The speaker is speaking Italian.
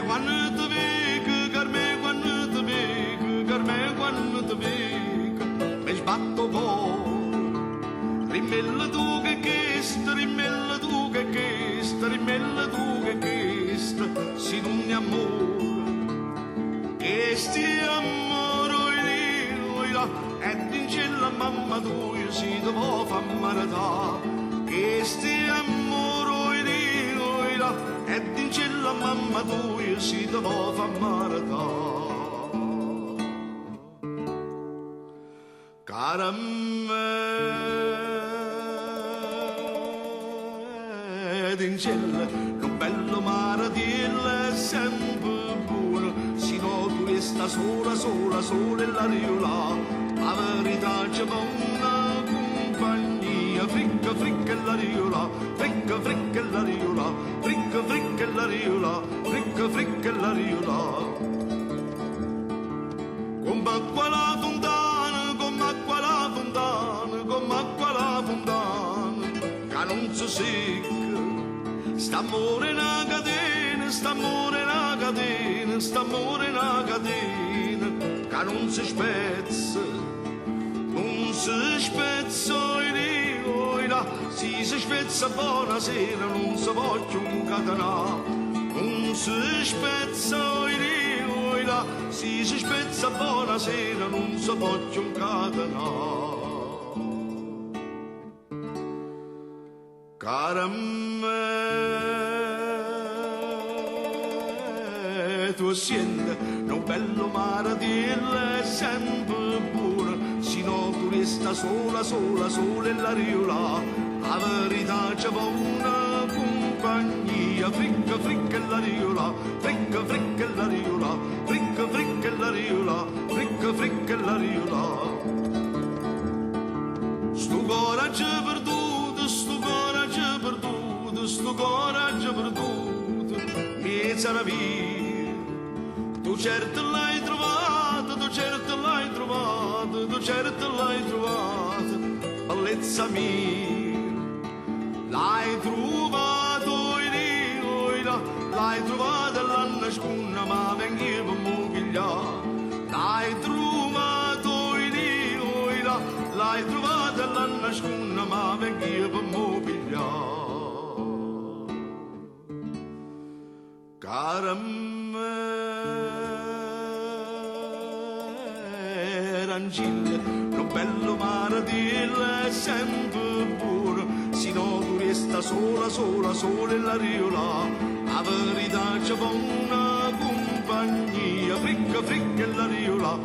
quando ti vedo, per me quando ti vedo, per me quando ti vedo, mi sbatto cuore. Rimella tu che chiesto, rimella tu che chiesto, rimella tu che chiesto, si non ne amore. Che sti amore, e dice la mamma tua, si te può far marità. Che sti amore, e dice la mamma tua, si te può far marità. Cara un bello mare di è sempre buono, se no tu resta sola, sola, sola e la riola. La verità c'è una compagnia, fricca, fricca e la riola, fricca, fricca e la riola, fricca, fricca e la riola, fricca, fricca e la riola. Come acqua la fontana, come acqua la fontana, come acqua la fontana, che non si secca. St'amore una catena, st'amore una catena, st'amore una catena, che non si spezza, non si spezza, si spezza buonasera, non si voglio incatenare, non si spezza, si spezza buonasera, non si voglio incatenare. Cara me, tu senti un bello mare di è sempre buono, se no tu resta sola, sola, sola e la riola. La verità c'è una compagnia, fricca, fricca e la riola, fricca, fricca e la riola, fricca, fricca e la riola, fricca, fricca e la riola. Sto coraggio perduto, sto coraggio perduto, sto coraggio perduto, mi sarà via. Tu certo l'hai trovato, tu certo l'hai trovato, tu certo l'hai trovato, bellezza mia. L'hai trovato, l'hai trovato l'anno scorso, ma vengi per mogliare. L'hai trovato, l'hai trovato l'anno scorso, ma vengi per mogliare. Cara me, arancilla, un bello mare di è sempre buono, se no tu resta sola, sola, sola e la riola. La verità c'è una compagnia, fricca, fricca e la riola,